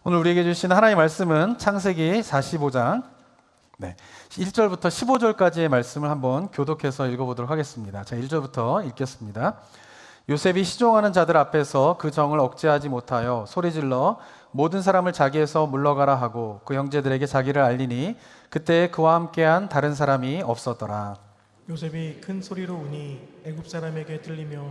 오늘 우리에게 주신 하나님의 말씀은 창세기 45장 1절부터 15절까지의 말씀을 한번 교독해서 읽어보도록 하겠습니다. 자, 1절부터 읽겠습니다. 요셉이 시종하는 자들 앞에서 그 정을 억제하지 못하여 소리질러 모든 사람을 자기에서 물러가라 하고 그 형제들에게 자기를 알리니 그때 그와 함께한 다른 사람이 없었더라. 요셉이 큰 소리로 우니 애굽 사람에게 들리며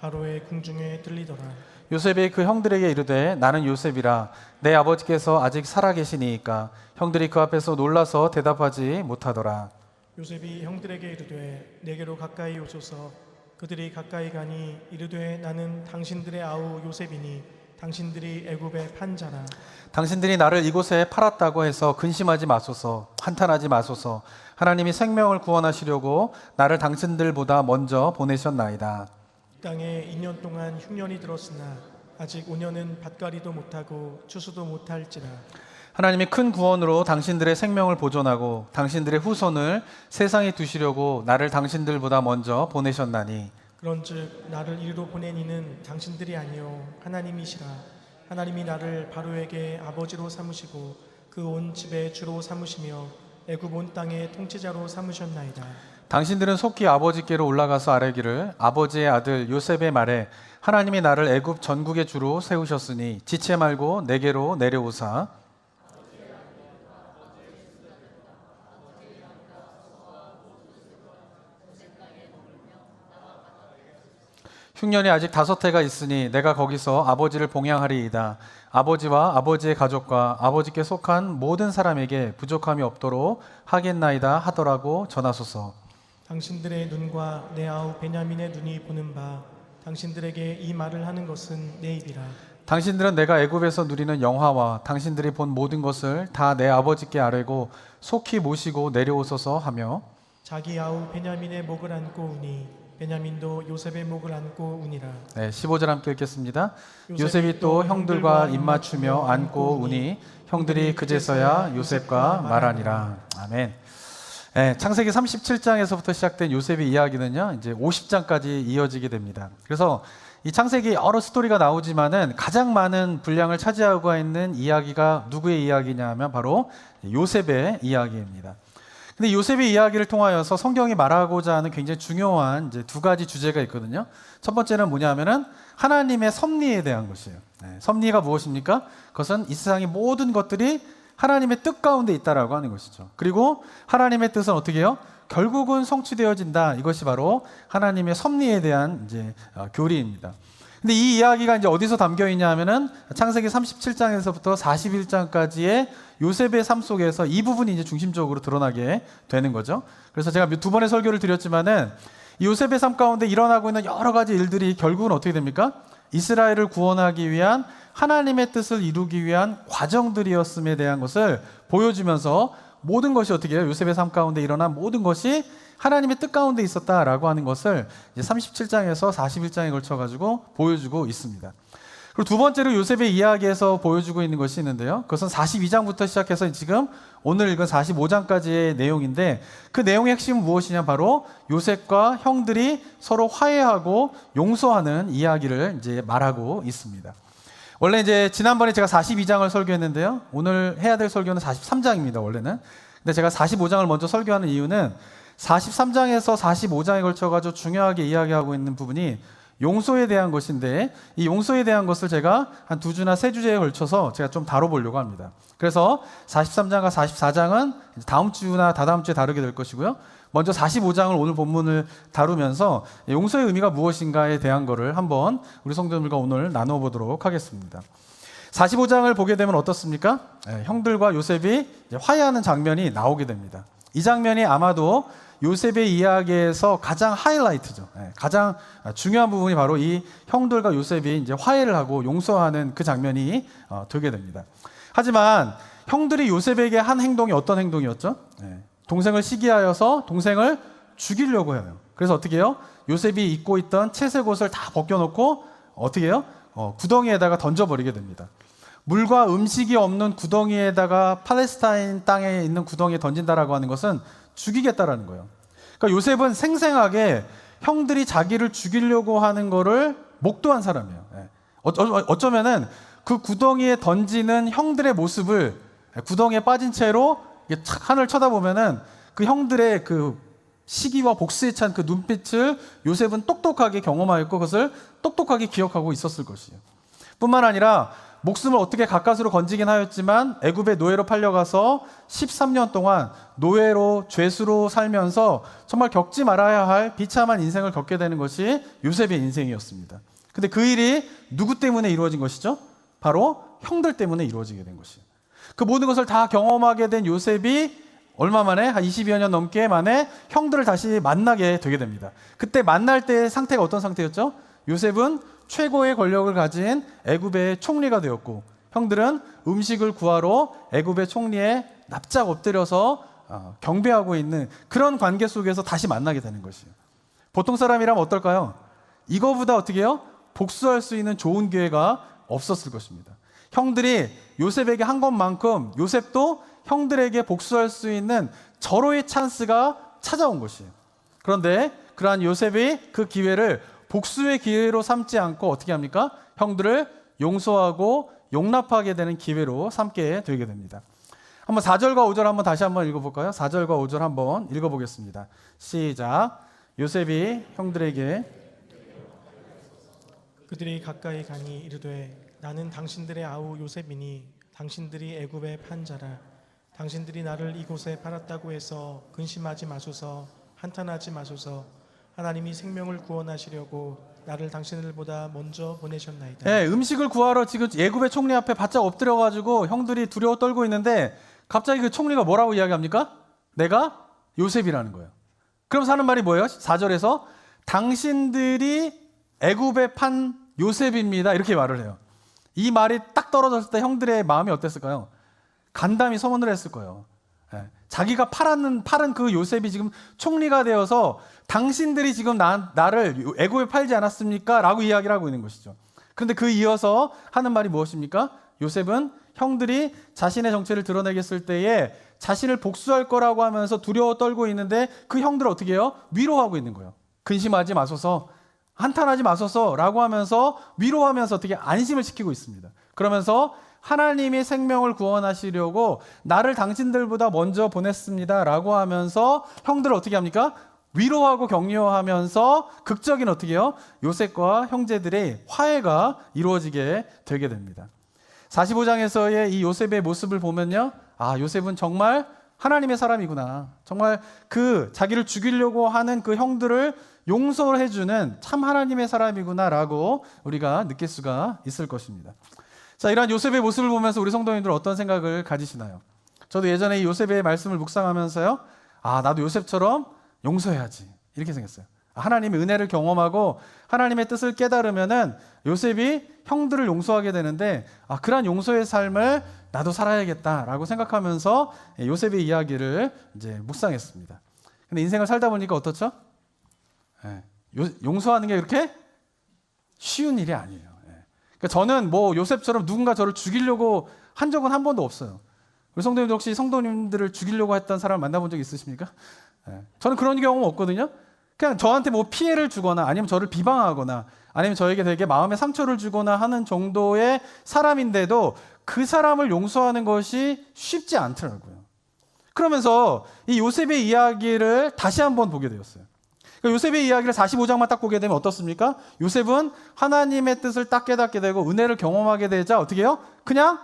바로의 궁중에 들리더라. 요셉이 그 형들에게 이르되 나는 요셉이라 내 아버지께서 아직 살아계시니이까 형들이 그 앞에서 놀라서 대답하지 못하더라. 요셉이 형들에게 이르되 내게로 가까이 오소서. 그들이 가까이 가니 이르되 나는 당신들의 아우 요셉이니 당신들이 애굽의 판자라. 당신들이 나를 이곳에 팔았다고 해서 근심하지 마소서. 한탄하지 마소서. 하나님이 생명을 구원하시려고 나를 당신들보다 먼저 보내셨나이다. 땅에 2년 동안 흉년이 들었으나 아직 5년은 밭갈이도 못하고 추수도 못할지라. 하나님이 큰 구원으로 당신들의 생명을 보존하고 당신들의 후손을 세상에 두시려고 나를 당신들보다 먼저 보내셨나니 그런즉 나를 이리로 보낸 이는 당신들이 아니요 하나님이시라. 하나님이 나를 바로에게 아버지로 삼으시고 그 온 집의 주로 삼으시며 애굽 온 땅의 통치자로 삼으셨나이다. 당신들은 속히 아버지께로 올라가서 아뢰기를 아버지의 아들 요셉의 말에 하나님이 나를 애굽 전국의 주로 세우셨으니 지체 말고 내게로 내려오사 흉년이 아직 5해가 있으니 내가 거기서 아버지를 봉양하리이다. 아버지와 아버지의 가족과 아버지께 속한 모든 사람에게 부족함이 없도록 하겠나이다 하더라고 전하소서. 당신들의 눈과 내 아우 베냐민의 눈이 보는 바 당신들에게 이 말을 하는 것은 내 입이라. 당신들은 내가 애굽에서 누리는 영화와 당신들이 본 모든 것을 다 내 아버지께 아뢰고 속히 모시고 내려오소서 하며 자기 아우 베냐민의 목을 안고 우니 베냐민도 요셉의 목을 안고 우니라. 15절 함께 읽겠습니다. 요셉이 또 형들과 입맞추며 안고 우니 형들이 그제서야 요셉과 말하니라. 아멘. 창세기 37장에서부터 시작된 요셉의 이야기는요, 이제 50장까지 이어지게 됩니다. 그래서 이 창세기 여러 스토리가 나오지만은 가장 많은 분량을 차지하고 있는 이야기가 누구의 이야기냐 하면 바로 요셉의 이야기입니다. 근데 요셉의 이야기를 통하여서 성경이 말하고자 하는 굉장히 중요한 이제 2가지 주제가 있거든요. 첫 번째는 뭐냐면은 하나님의 섭리에 대한 것이에요. 섭리가 무엇입니까? 그것은 이 세상의 모든 것들이 하나님의 뜻 가운데 있다라고 하는 것이죠. 그리고 하나님의 뜻은 어떻게 해요? 결국은 성취되어진다. 이것이 바로 하나님의 섭리에 대한 이제 교리입니다. 근데 이 이야기가 이제 어디서 담겨 있냐 하면은 창세기 37장에서부터 41장까지의 요셉의 삶 속에서 이 부분이 이제 중심적으로 드러나게 되는 거죠. 그래서 제가 2번의 설교를 드렸지만은 이 요셉의 삶 가운데 일어나고 있는 여러 가지 일들이 결국은 어떻게 됩니까? 이스라엘을 구원하기 위한 하나님의 뜻을 이루기 위한 과정들이었음에 대한 것을 보여주면서 모든 것이 어떻게 해요? 요셉의 삶 가운데 일어난 모든 것이 하나님의 뜻 가운데 있었다라고 하는 것을 이제 37장에서 41장에 걸쳐가지고 보여주고 있습니다. 그리고 두 번째로 요셉의 이야기에서 보여주고 있는 것이 있는데요. 그것은 42장부터 시작해서 지금 오늘 읽은 45장까지의 내용인데 그 내용의 핵심은 무엇이냐? 바로 요셉과 형들이 서로 화해하고 용서하는 이야기를 이제 말하고 있습니다. 원래 이제 지난번에 제가 42장을 설교했는데요. 오늘 해야 될 설교는 43장입니다, 원래는. 근데 제가 45장을 먼저 설교하는 이유는 43장에서 45장에 걸쳐가지고 중요하게 이야기하고 있는 부분이 용서에 대한 것인데 이 용서에 대한 것을 제가 한 2주나 3주에 걸쳐서 제가 좀 다뤄보려고 합니다. 그래서 43장과 44장은 다음 주나 다다음 주에 다루게 될 것이고요. 먼저 45장을 오늘 본문을 다루면서 용서의 의미가 무엇인가에 대한 거를 한번 우리 성도들과 오늘 나눠보도록 하겠습니다. 45장을 보게 되면 어떻습니까? 형들과 요셉이 화해하는 장면이 나오게 됩니다. 이 장면이 아마도 요셉의 이야기에서 가장 하이라이트죠. 가장 중요한 부분이 바로 이 형들과 요셉이 이제 화해를 하고 용서하는 그 장면이 되게 됩니다. 하지만 형들이 요셉에게 한 행동이 어떤 행동이었죠? 동생을 시기하여서 동생을 죽이려고 해요. 그래서 어떻게 해요? 요셉이 입고 있던 채색 옷을 다 벗겨놓고 어떻게 해요? 구덩이에다가 던져버리게 됩니다. 물과 음식이 없는 구덩이에다가 팔레스타인 땅에 있는 구덩이에 던진다라고 하는 것은 죽이겠다라는 거예요. 그러니까 요셉은 생생하게 형들이 자기를 죽이려고 하는 거를 목도한 사람이에요. 어쩌면은 그 구덩이에 던지는 형들의 모습을 구덩이에 빠진 채로 이게 착 하늘 쳐다보면은 그 형들의 그 시기와 복수에 찬 그 눈빛을 요셉은 똑똑하게 경험하였고 그것을 똑똑하게 기억하고 있었을 것이에요. 뿐만 아니라 목숨을 어떻게 가까스로 건지긴 하였지만 애굽의 노예로 팔려가서 13년 동안 노예로 죄수로 살면서 정말 겪지 말아야 할 비참한 인생을 겪게 되는 것이 요셉의 인생이었습니다. 근데 그 일이 누구 때문에 이루어진 것이죠? 바로 형들 때문에 이루어지게 된 것이에요. 그 모든 것을 다 경험하게 된 요셉이 얼마 만에, 한 20여 년 넘게 만에 형들을 다시 만나게 되게 됩니다. 그때 만날 때의 상태가 어떤 상태였죠? 요셉은 최고의 권력을 가진 애굽의 총리가 되었고 형들은 음식을 구하러 애굽의 총리에 납작 엎드려서 경배하고 있는 그런 관계 속에서 다시 만나게 되는 것이에요. 보통 사람이라면 어떨까요? 이거보다 어떻게 해요? 복수할 수 있는 좋은 기회가 없었을 것입니다. 형들이 요셉에게 한 것만큼 요셉도 형들에게 복수할 수 있는 절호의 찬스가 찾아온 것이에요. 그런데 그러한 요셉이 그 기회를 복수의 기회로 삼지 않고 어떻게 합니까? 형들을 용서하고 용납하게 되는 기회로 삼게 되게 됩니다. 한번 4절과 5절 한번 다시 한번 읽어볼까요? 4절과 5절 한번 읽어보겠습니다. 시작. 요셉이 형들에게 그들이 가까이 가니 이르되 나는 당신들의 아우 요셉이니 당신들이 애굽의 판자라. 당신들이 나를 이곳에 팔았다고 해서 근심하지 마소서, 한탄하지 마소서. 하나님이 생명을 구원하시려고 나를 당신들보다 먼저 보내셨나이다. 네, 음식을 구하러 지금 애굽의 총리 앞에 바짝 엎드려가지고 형들이 두려워 떨고 있는데 갑자기 그 총리가 뭐라고 이야기합니까? 내가 요셉이라는 거예요. 그럼 하는 말이 뭐예요? 4절에서 당신들이 애굽에 판 요셉입니다. 이렇게 말을 해요. 이 말이 딱 떨어졌을 때 형들의 마음이 어땠을까요? 간담이 서문을 했을 거예요. 자기가 팔은 그 요셉이 지금 총리가 되어서 당신들이 지금 나를 애굽에 팔지 않았습니까? 라고 이야기를 하고 있는 것이죠. 그런데 그 이어서 하는 말이 무엇입니까? 요셉은 형들이 자신의 정체를 드러내겠을 때에 자신을 복수할 거라고 하면서 두려워 떨고 있는데 그 형들을 어떻게 해요? 위로하고 있는 거예요. 근심하지 마소서, 한탄하지 마소서 라고 하면서 위로하면서 어떻게 안심을 시키고 있습니다. 그러면서 하나님이 생명을 구원하시려고 나를 당신들보다 먼저 보냈습니다 라고 하면서 형들을 어떻게 합니까? 위로하고 격려하면서 극적인 어떻게 해요? 요셉과 형제들의 화해가 이루어지게 되게 됩니다. 45장에서의 이 요셉의 모습을 보면요, 아, 요셉은 정말 하나님의 사람이구나. 정말 그 자기를 죽이려고 하는 그 형들을 용서해주는 참 하나님의 사람이구나 라고 우리가 느낄 수가 있을 것입니다. 자, 이러한 요셉의 모습을 보면서 우리 성도님들 어떤 생각을 가지시나요? 저도 예전에 이 요셉의 말씀을 묵상하면서요, 아, 나도 요셉처럼 용서해야지 이렇게 생겼어요. 하나님의 은혜를 경험하고 하나님의 뜻을 깨달으면은 요셉이 형들을 용서하게 되는데, 아, 그러한 용서의 삶을 나도 살아야겠다라고 생각하면서 요셉의 이야기를 이제 묵상했습니다. 근데 인생을 살다 보니까 어떻죠? 용서하는 게 그렇게 쉬운 일이 아니에요. 그러니까 저는 뭐 요셉처럼 누군가 저를 죽이려고 한 적은 한 번도 없어요. 우리 성도님들 혹시 성도님들을 죽이려고 했던 사람 만나본 적 있으십니까? 저는 그런 경험 없거든요. 그냥 저한테 뭐 피해를 주거나 아니면 저를 비방하거나 아니면 저에게 되게 마음에 상처를 주거나 하는 정도의 사람인데도 그 사람을 용서하는 것이 쉽지 않더라고요. 그러면서 이 요셉의 이야기를 다시 한번 보게 되었어요. 그러니까 요셉의 이야기를 45장만 딱 보게 되면 어떻습니까? 요셉은 하나님의 뜻을 딱 깨닫게 되고 은혜를 경험하게 되자 어떻게 해요? 그냥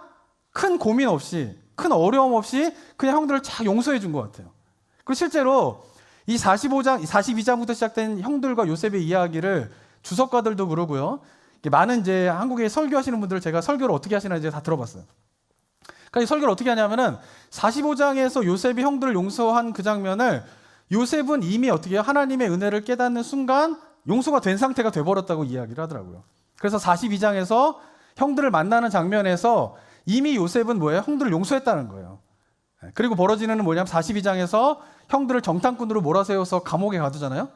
큰 고민 없이, 큰 어려움 없이 그냥 형들을 쫙 용서해 준 것 같아요. 그리고 실제로 이 42장부터 시작된 형들과 요셉의 이야기를 주석가들도 그러고요, 많은 이제 한국에 설교하시는 분들 제가 설교를 어떻게 하시나 이제 다 들어봤어요. 그러니까 이 설교를 어떻게 하냐면은 45장에서 요셉이 형들을 용서한 그 장면을 요셉은 이미 어떻게 해요? 하나님의 은혜를 깨닫는 순간 용서가 된 상태가 돼버렸다고 이야기를 하더라고요. 그래서 42장에서 형들을 만나는 장면에서 이미 요셉은 뭐예요? 형들을 용서했다는 거예요. 그리고 벌어지는 뭐냐면 42장에서 형들을 정탐꾼으로 몰아세워서 감옥에 가두잖아요.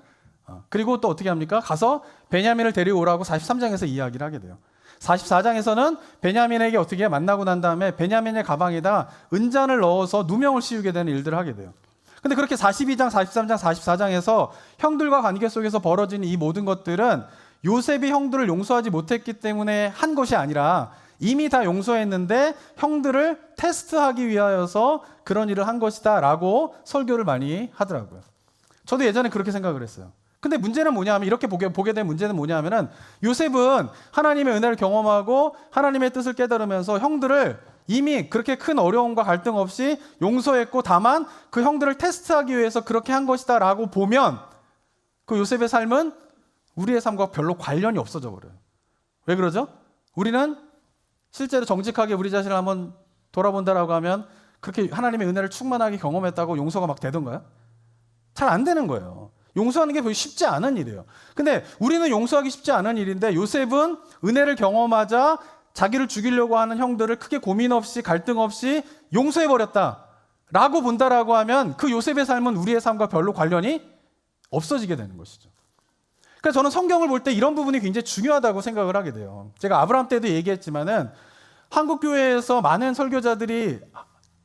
그리고 또 어떻게 합니까? 가서 베냐민을 데려오라고 43장에서 이야기를 하게 돼요. 44장에서는 베냐민에게 어떻게 만나고 난 다음에 베냐민의 가방에다 은잔을 넣어서 누명을 씌우게 되는 일들을 하게 돼요. 근데 그렇게 42장, 43장, 44장에서 형들과 관계 속에서 벌어지는 이 모든 것들은 요셉이 형들을 용서하지 못했기 때문에 한 것이 아니라 이미 다 용서했는데 형들을 테스트하기 위하여서 그런 일을 한 것이다 라고 설교를 많이 하더라고요. 저도 예전에 그렇게 생각을 했어요. 근데 문제는 뭐냐면, 이렇게 보게 된 문제는 뭐냐면은, 요셉은 하나님의 은혜를 경험하고 하나님의 뜻을 깨달으면서 형들을 이미 그렇게 큰 어려움과 갈등 없이 용서했고, 다만 그 형들을 테스트하기 위해서 그렇게 한 것이다 라고 보면, 그 요셉의 삶은 우리의 삶과 별로 관련이 없어져 버려요. 왜 그러죠? 우리는 실제로 정직하게 우리 자신을 한번 돌아본다라고 하면 그렇게 하나님의 은혜를 충만하게 경험했다고 용서가 막 되던가요? 잘 안 되는 거예요. 용서하는 게 별로 쉽지 않은 일이에요. 근데 우리는 용서하기 쉽지 않은 일인데, 요셉은 은혜를 경험하자 자기를 죽이려고 하는 형들을 크게 고민 없이 갈등 없이 용서해버렸다 라고 본다라고 하면, 그 요셉의 삶은 우리의 삶과 별로 관련이 없어지게 되는 것이죠. 그러니까 저는 성경을 볼 때 이런 부분이 굉장히 중요하다고 생각을 하게 돼요. 제가 아브라함 때도 얘기했지만은, 한국 교회에서 많은 설교자들이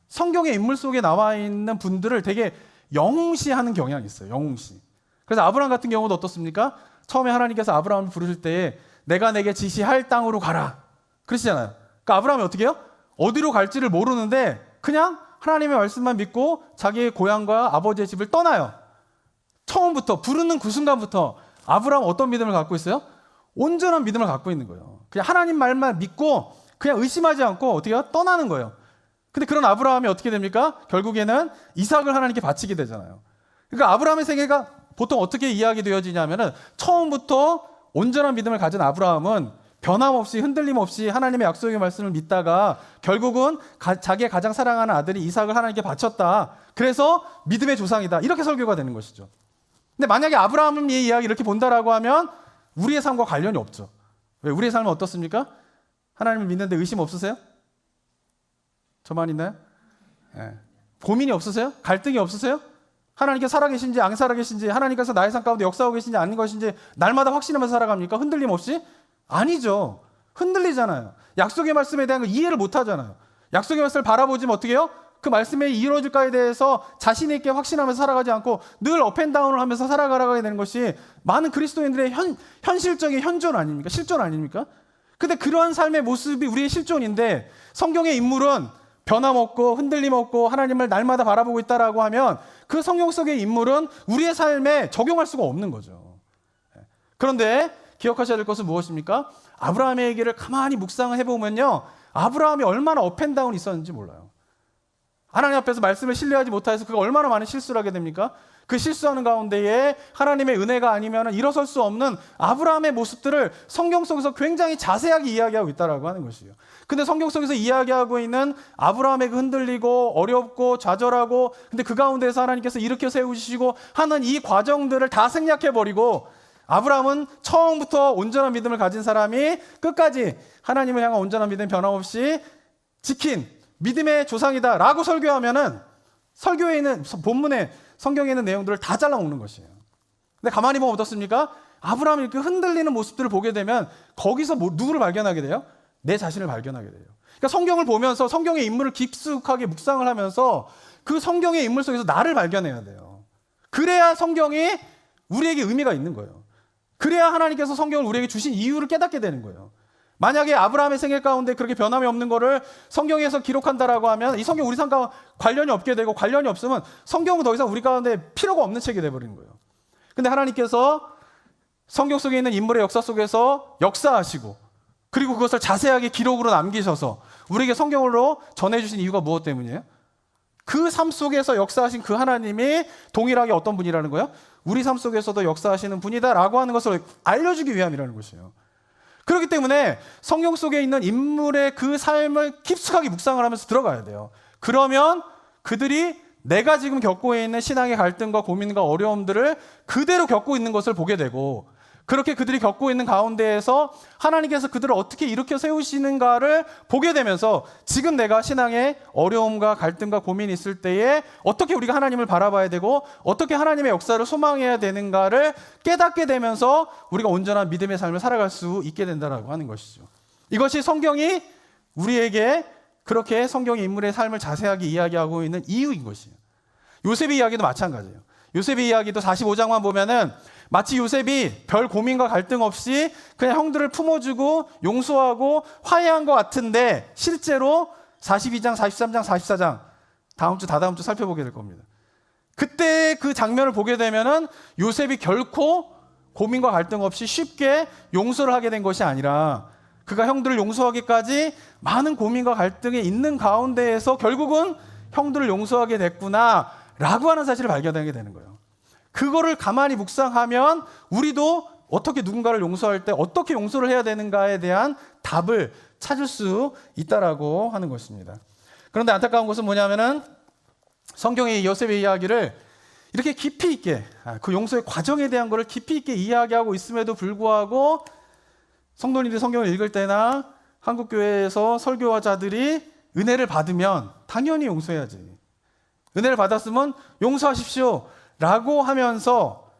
성경의 인물 속에 나와 있는 분들을 되게 영웅시하는 경향이 있어요. 영웅시. 그래서 아브라함 같은 경우도 어떻습니까? 처음에 하나님께서 아브라함을 부르실 때에 내가 내게 지시할 땅으로 가라 그러시잖아요. 그러니까 아브라함이 어떻게 해요? 어디로 갈지를 모르는데 그냥 하나님의 말씀만 믿고 자기의 고향과 아버지의 집을 떠나요. 처음부터, 부르는 그 순간부터 아브라함은 어떤 믿음을 갖고 있어요? 온전한 믿음을 갖고 있는 거예요. 그냥 하나님 말만 믿고 그냥 의심하지 않고 어떻게 해요? 떠나는 거예요. 근데 그런 아브라함이 어떻게 됩니까? 결국에는 이삭을 하나님께 바치게 되잖아요. 그러니까 아브라함의 생애가 보통 어떻게 이야기되어지냐면은, 처음부터 온전한 믿음을 가진 아브라함은 변함없이 흔들림 없이 하나님의 약속의 말씀을 믿다가 결국은 자기의 가장 사랑하는 아들이 이삭을 하나님께 바쳤다. 그래서 믿음의 조상이다. 이렇게 설교가 되는 것이죠. 근데 만약에 아브라함의 이야기 이렇게 본다라고 하면 우리의 삶과 관련이 없죠. 왜? 우리의 삶은 어떻습니까? 하나님을 믿는데 의심 없으세요? 저만 있나요? 네. 고민이 없으세요? 갈등이 없으세요? 하나님께서 살아계신지 안 살아계신지, 하나님께서 나의 삶 가운데 역사하고 계신지 아닌 것인지 날마다 확신하면서 살아갑니까? 흔들림 없이? 아니죠. 흔들리잖아요. 약속의 말씀에 대한 이해를 못하잖아요. 약속의 말씀을 바라보지면 어떻게 해요? 그 말씀이 이루어질까에 대해서 자신 있게 확신하면서 살아가지 않고 늘 업앤다운을 하면서 살아가게 되는 것이 많은 그리스도인들의 현실적인 현존 아닙니까? 실존 아닙니까? 근데 그러한 삶의 모습이 우리의 실존인데, 성경의 인물은 변함없고 흔들림 없고 하나님을 날마다 바라보고 있다라고 하면 그 성경 속의 인물은 우리의 삶에 적용할 수가 없는 거죠. 그런데 기억하셔야 될 것은 무엇입니까? 아브라함의 얘기를 가만히 묵상을 해보면요, 아브라함이 얼마나 업앤다운이 있었는지 몰라요. 하나님 앞에서 말씀을 신뢰하지 못해서 그가 얼마나 많은 실수를 하게 됩니까? 그 실수하는 가운데에 하나님의 은혜가 아니면 일어설 수 없는 아브라함의 모습들을 성경 속에서 굉장히 자세하게 이야기하고 있다라고 하는 것이에요. 근데 성경 속에서 이야기하고 있는 아브라함의 그 흔들리고 어렵고 좌절하고, 근데 그 가운데서 하나님께서 일으켜 세우시고 하는 이 과정들을 다 생략해버리고, 아브라함은 처음부터 온전한 믿음을 가진 사람이 끝까지 하나님을 향한 온전한 믿음 변함없이 지킨 믿음의 조상이다 라고 설교하면은, 설교에 있는 본문에 성경에 있는 내용들을 다 잘라먹는 것이에요. 근데 가만히 보면 어떻습니까? 아브라함이 이렇게 흔들리는 모습들을 보게 되면 거기서 누구를 발견하게 돼요? 내 자신을 발견하게 돼요. 그러니까 성경을 보면서 성경의 인물을 깊숙하게 묵상을 하면서 그 성경의 인물 속에서 나를 발견해야 돼요. 그래야 성경이 우리에게 의미가 있는 거예요. 그래야 하나님께서 성경을 우리에게 주신 이유를 깨닫게 되는 거예요. 만약에 아브라함의 생애 가운데 그렇게 변함이 없는 거를 성경에서 기록한다라고 하면 이 성경 우리 삶과 관련이 없게 되고, 관련이 없으면 성경은 더 이상 우리 가운데 필요가 없는 책이 되어버리는 거예요. 근데 하나님께서 성경 속에 있는 인물의 역사 속에서 역사하시고, 그리고 그것을 자세하게 기록으로 남기셔서 우리에게 성경으로 전해주신 이유가 무엇 때문이에요? 그 삶 속에서 역사하신 그 하나님이 동일하게 어떤 분이라는 거예요? 우리 삶 속에서도 역사하시는 분이다라고 하는 것을 알려주기 위함이라는 것이에요. 그렇기 때문에 성경 속에 있는 인물의 그 삶을 깊숙하게 묵상을 하면서 들어가야 돼요. 그러면 그들이 내가 지금 겪고 있는 신앙의 갈등과 고민과 어려움들을 그대로 겪고 있는 것을 보게 되고, 그렇게 그들이 겪고 있는 가운데에서 하나님께서 그들을 어떻게 일으켜 세우시는가를 보게 되면서, 지금 내가 신앙의 어려움과 갈등과 고민이 있을 때에 어떻게 우리가 하나님을 바라봐야 되고 어떻게 하나님의 역사를 소망해야 되는가를 깨닫게 되면서 우리가 온전한 믿음의 삶을 살아갈 수 있게 된다라고 하는 것이죠. 이것이 성경이 우리에게 그렇게 성경의 인물의 삶을 자세하게 이야기하고 있는 이유인 것이에요. 요셉의 이야기도 마찬가지예요. 요셉의 이야기도 45장만 보면은 마치 요셉이 별 고민과 갈등 없이 그냥 형들을 품어주고 용서하고 화해한 것 같은데 실제로 42장, 43장, 44장 다음 주 살펴보게 될 겁니다. 그때 그 장면을 보게 되면은 요셉이 결코 고민과 갈등 없이 쉽게 용서를 하게 된 것이 아니라 그가 형들을 용서하기까지 많은 고민과 갈등이 있는 가운데에서 결국은 형들을 용서하게 됐구나 라고 하는 사실을 발견하게 되는 거예요. 그거를 가만히 묵상하면 우리도 어떻게 누군가를 용서할 때 어떻게 용서를 해야 되는가에 대한 답을 찾을 수 있다라고 하는 것입니다. 그런데 안타까운 것은 뭐냐면은 성경의 요셉의 이야기를 이렇게 깊이 있게 그 용서의 과정에 대한 것을 깊이 있게 이야기하고 있음에도 불구하고 성도님들이 성경을 읽을 때나 한국교회에서 설교자들이 은혜를 받으면 당연히 용서해야지. 은혜를 받았으면 용서하십시오 라고 하면서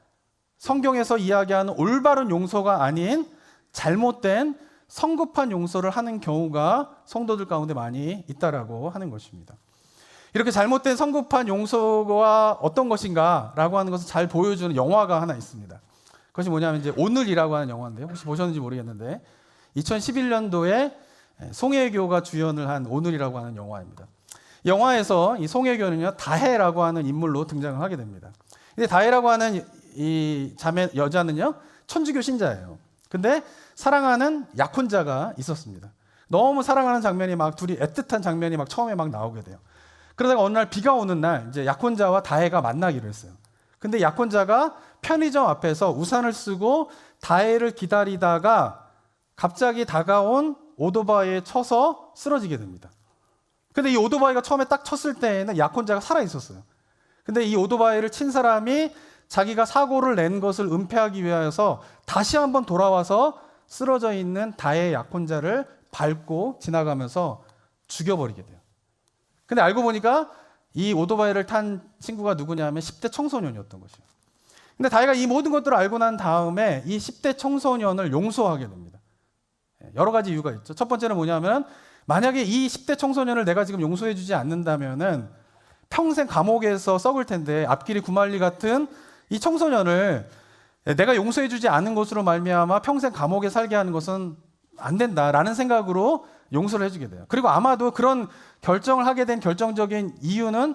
성경에서 이야기하는 올바른 용서가 아닌 잘못된 성급한 용서를 하는 경우가 성도들 가운데 많이 있다라고 하는 것입니다. 이렇게 잘못된 성급한 용서가 어떤 것인가 라고 하는 것을 잘 보여주는 영화가 하나 있습니다. 그것이 뭐냐면 이제 오늘이라고 하는 영화인데요. 혹시 보셨는지 모르겠는데 2011년도에 송혜교가 주연을 한 오늘이라고 하는 영화입니다. 영화에서 이 송혜교는요 다혜라고 하는 인물로 등장을 하게 됩니다. 근데 다혜라고 하는 이 여자는요 천주교 신자예요. 근데 사랑하는 약혼자가 있었습니다. 너무 사랑하는 장면이 막 둘이 애틋한 장면이 막 처음에 막 나오게 돼요. 그러다가 어느 날 비가 오는 날 이제 약혼자와 다혜가 만나기로 했어요. 근데 약혼자가 편의점 앞에서 우산을 쓰고 다혜를 기다리다가 갑자기 다가온 오토바이에 쳐서 쓰러지게 됩니다. 근데 이 오토바이가 처음에 딱 쳤을 때에는 약혼자가 살아 있었어요. 근데 이 오토바이를 친 사람이 자기가 사고를 낸 것을 은폐하기 위하여서 다시 한번 돌아와서 쓰러져 있는 다혜의 약혼자를 밟고 지나가면서 죽여버리게 돼요. 근데 알고 보니까 이 오토바이를 탄 친구가 누구냐면 10대 청소년이었던 것이에요. 근데 다혜가 이 모든 것들을 알고 난 다음에 이 10대 청소년을 용서하게 됩니다. 여러 가지 이유가 있죠. 첫 번째는 뭐냐면 만약에 이 10대 청소년을 내가 지금 용서해 주지 않는다면은 평생 감옥에서 썩을 텐데 앞길이 구말리 같은 이 청소년을 내가 용서해 주지 않은 것으로 말미암아 평생 감옥에 살게 하는 것은 안 된다라는 생각으로 용서를 해주게 돼요. 그리고 아마도 그런 결정을 하게 된 결정적인 이유는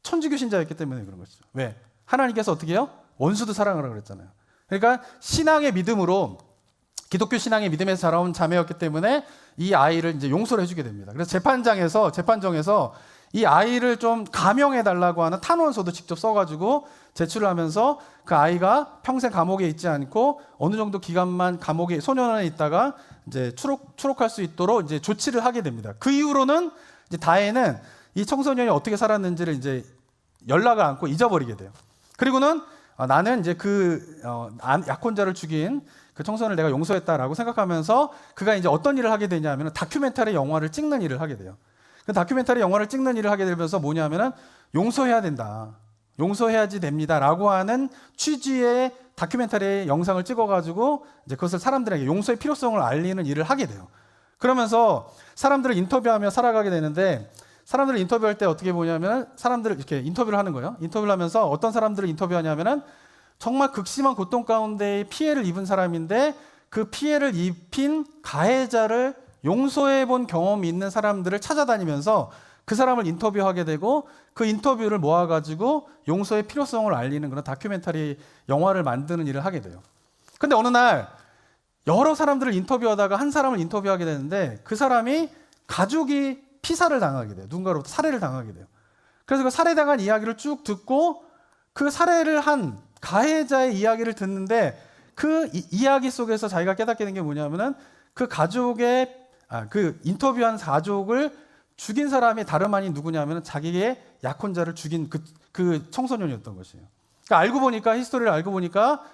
천주교 신자였기 때문에 그런 것이죠. 왜? 하나님께서 어떻게 해요? 원수도 사랑하라고 그랬잖아요. 그러니까 신앙의 믿음으로 기독교 신앙의 믿음에서 자라온 자매였기 때문에 이 아이를 이제 용서를 해주게 됩니다. 그래서 재판정에서 이 아이를 좀 감형해달라고 하는 탄원서도 직접 써가지고 제출을 하면서 그 아이가 평생 감옥에 있지 않고 어느 정도 기간만 감옥에 소년원에 있다가 이제 추록할 수 있도록 이제 조치를 하게 됩니다. 그 이후로는 이제 다혜는 이 청소년이 어떻게 살았는지를 이제 연락을 않고 잊어버리게 돼요. 그리고는 나는 이제 약혼자를 죽인 그 청소년을 내가 용서했다라고 생각하면서 그가 이제 어떤 일을 하게 되냐면 다큐멘터리 영화를 찍는 일을 하게 돼요. 그 다큐멘터리 영화를 찍는 일을 하게 되면서 뭐냐면은 용서해야 된다. 용서해야지 됩니다라고 하는 취지의 다큐멘터리 영상을 찍어가지고 이제 그것을 사람들에게 용서의 필요성을 알리는 일을 하게 돼요. 그러면서 사람들을 인터뷰하며 살아가게 되는데 사람들을 인터뷰할 때 어떻게 보냐면 사람들을 이렇게 인터뷰를 하는 거예요. 인터뷰를 하면서 어떤 사람들을 인터뷰하냐면은 정말 극심한 고통 가운데 피해를 입은 사람인데 그 피해를 입힌 가해자를 용서해 본 경험이 있는 사람들을 찾아다니면서 그 사람을 인터뷰하게 되고 그 인터뷰를 모아가지고 용서의 필요성을 알리는 그런 다큐멘터리 영화를 만드는 일을 하게 돼요. 근데 어느 날 여러 사람들을 인터뷰하다가 한 사람을 인터뷰하게 되는데 그 사람이 가족이 피살을 당하게 돼요. 누군가로부터 살해를 당하게 돼요. 그래서 그 살해당한 이야기를 쭉 듣고 그 살해를 한 가해자의 이야기를 듣는데 그 이야기 속에서 자기가 깨닫게 된 게 뭐냐면은 그 인터뷰한 가족을 죽인 사람이 다름 아닌 누구냐면 자기의 약혼자를 죽인 그 청소년이었던 것이에요. 그러니까 알고 보니까 히스토리를 알고 보니까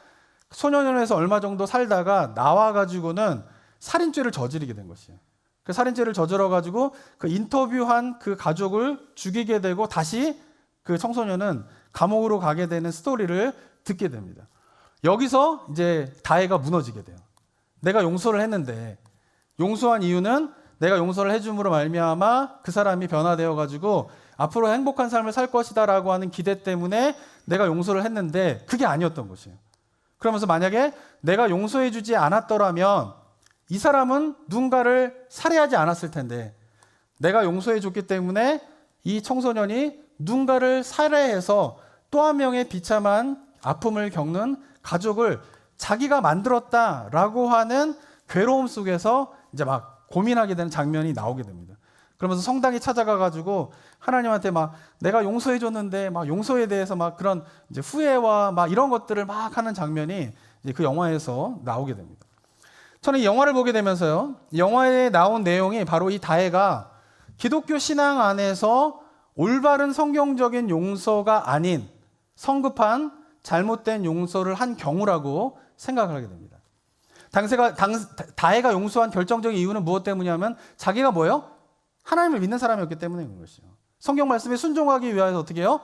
소년원에서 얼마 정도 살다가 나와가지고는 살인죄를 저지르게 된 것이에요. 그 살인죄를 저질러가지고 그 인터뷰한 그 가족을 죽이게 되고 다시 그 청소년은 감옥으로 가게 되는 스토리를 듣게 됩니다. 여기서 이제 다혜가 무너지게 돼요. 내가 용서를 했는데 용서한 이유는 내가 용서를 해줌으로 말미암아 그 사람이 변화되어 가지고 앞으로 행복한 삶을 살 것이다라고 하는 기대 때문에 내가 용서를 했는데 그게 아니었던 것이에요. 그러면서 만약에 내가 용서해주지 않았더라면 이 사람은 누군가를 살해하지 않았을 텐데 내가 용서해줬기 때문에 이 청소년이 누군가를 살해해서 또 한 명의 비참한 아픔을 겪는 가족을 자기가 만들었다라고 하는 괴로움 속에서 이제 막 고민하게 되는 장면이 나오게 됩니다. 그러면서 성당에 찾아가가지고 하나님한테 막 내가 용서해줬는데 막 용서에 대해서 막 그런 이제 후회와 막 이런 것들을 막 하는 장면이 이제 그 영화에서 나오게 됩니다. 저는 이 영화를 보게 되면서요, 이 영화에 나온 내용이 바로 이 다혜가 기독교 신앙 안에서 올바른 성경적인 용서가 아닌 성급한 잘못된 용서를 한 경우라고 생각을 하게 됩니다. 다혜가 용서한 결정적인 이유는 무엇 때문이냐면 자기가 뭐예요? 하나님을 믿는 사람이었기 때문에 그런 것이죠. 성경 말씀에 순종하기 위해서 어떻게 해요?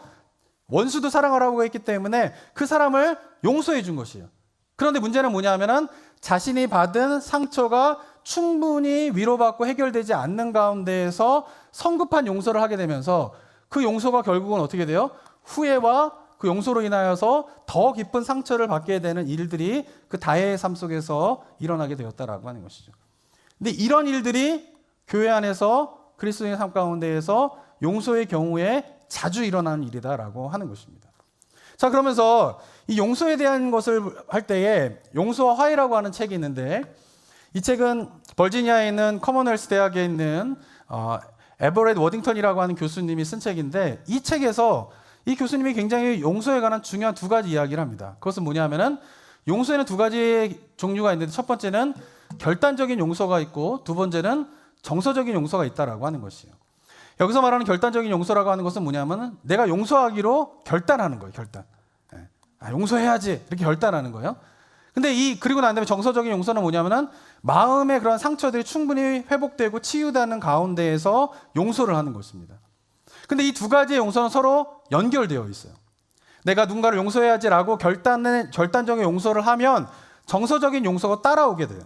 원수도 사랑하라고 했기 때문에 그 사람을 용서해 준 것이에요. 그런데 문제는 뭐냐면은 자신이 받은 상처가 충분히 위로받고 해결되지 않는 가운데에서 성급한 용서를 하게 되면서 그 용서가 결국은 어떻게 돼요? 후회와 그 용서로 인하여서 더 깊은 상처를 받게 되는 일들이 그 다혜의 삶 속에서 일어나게 되었다라고 하는 것이죠. 근데 이런 일들이 교회 안에서 그리스도인의 삶 가운데에서 용서의 경우에 자주 일어나는 일이다라고 하는 것입니다. 자, 그러면서 이 용서에 대한 것을 할 때에 용서와 화해라고 하는 책이 있는데 이 책은 버지니아에 있는 커먼웰스 대학에 있는 에버렛 워딩턴이라고 하는 교수님이 쓴 책인데 이 책에서 이 교수님이 굉장히 용서에 관한 중요한 두 가지 이야기를 합니다. 그것은 뭐냐면은 용서에는 두 가지 종류가 있는데 첫 번째는 결단적인 용서가 있고 두 번째는 정서적인 용서가 있다라고 하는 것이에요. 여기서 말하는 결단적인 용서라고 하는 것은 뭐냐면은 내가 용서하기로 결단하는 거예요. 결단. 용서해야지 이렇게 결단하는 거예요. 근데 그리고 난 다음에 정서적인 용서는 뭐냐면은 마음의 그런 상처들이 충분히 회복되고 치유되는 가운데에서 용서를 하는 것입니다. 근데 이 두 가지의 용서는 서로 연결되어 있어요. 내가 누군가를 용서해야지라고 결단적인 용서를 하면 정서적인 용서가 따라오게 돼요.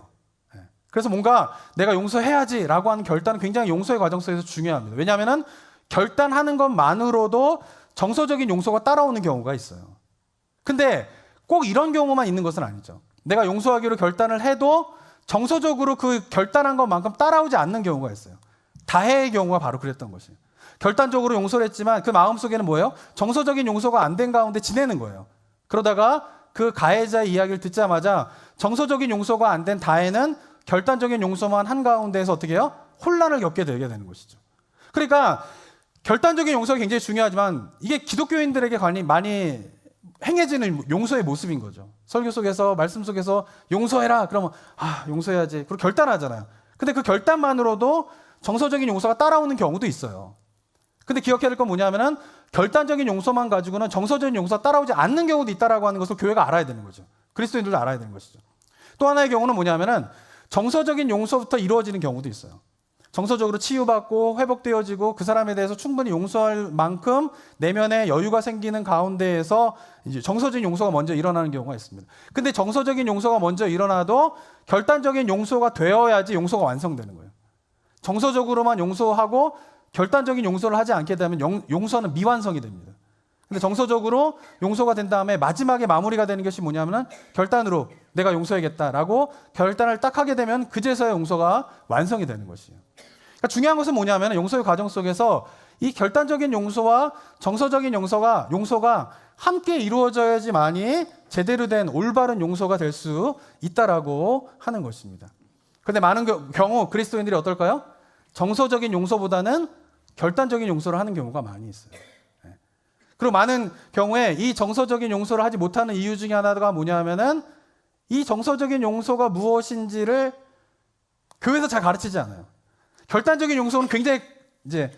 그래서 뭔가 내가 용서해야지라고 하는 결단은 굉장히 용서의 과정 속에서 중요합니다. 왜냐하면 결단하는 것만으로도 정서적인 용서가 따라오는 경우가 있어요. 근데 꼭 이런 경우만 있는 것은 아니죠. 내가 용서하기로 결단을 해도 정서적으로 그 결단한 것만큼 따라오지 않는 경우가 있어요. 다혜의 경우가 바로 그랬던 것이에요. 결단적으로 용서를 했지만 그 마음속에는 뭐예요? 정서적인 용서가 안 된 가운데 지내는 거예요. 그러다가 그 가해자의 이야기를 듣자마자 정서적인 용서가 안 된 다혜는 결단적인 용서만 한 가운데에서 어떻게 해요? 혼란을 겪게 되게 되는 것이죠. 그러니까 결단적인 용서가 굉장히 중요하지만 이게 기독교인들에게 많이 행해지는 용서의 모습인 거죠. 설교 속에서 말씀 속에서 용서해라 그러면 용서해야지 그리고 결단하잖아요. 근데 그 결단만으로도 정서적인 용서가 따라오는 경우도 있어요. 근데 기억해야 될 건 뭐냐면은 결단적인 용서만 가지고는 정서적인 용서가 따라오지 않는 경우도 있다라고 하는 것을 교회가 알아야 되는 거죠. 그리스도인들도 알아야 되는 것이죠. 또 하나의 경우는 뭐냐면은 정서적인 용서부터 이루어지는 경우도 있어요. 정서적으로 치유받고 회복되어지고 그 사람에 대해서 충분히 용서할 만큼 내면에 여유가 생기는 가운데에서 이제 정서적인 용서가 먼저 일어나는 경우가 있습니다. 근데 정서적인 용서가 먼저 일어나도 결단적인 용서가 되어야지 용서가 완성되는 거예요. 정서적으로만 용서하고 결단적인 용서를 하지 않게 되면 용서는 미완성이 됩니다. 근데 정서적으로 용서가 된 다음에 마지막에 마무리가 되는 것이 뭐냐면은 결단으로 내가 용서해야겠다라고 결단을 딱 하게 되면 그제서야 용서가 완성이 되는 것이에요. 그러니까 중요한 것은 뭐냐면 용서의 과정 속에서 이 결단적인 용서와 정서적인 용서가 함께 이루어져야지만이 제대로 된 올바른 용서가 될 수 있다라고 하는 것입니다. 그런데 많은 경우 그리스도인들이 어떨까요? 정서적인 용서보다는 결단적인 용서를 하는 경우가 많이 있어요. 그리고 많은 경우에 이 정서적인 용서를 하지 못하는 이유 중에 하나가 뭐냐면은 이 정서적인 용서가 무엇인지를 교회에서 잘 가르치지 않아요. 결단적인 용서는 굉장히 이제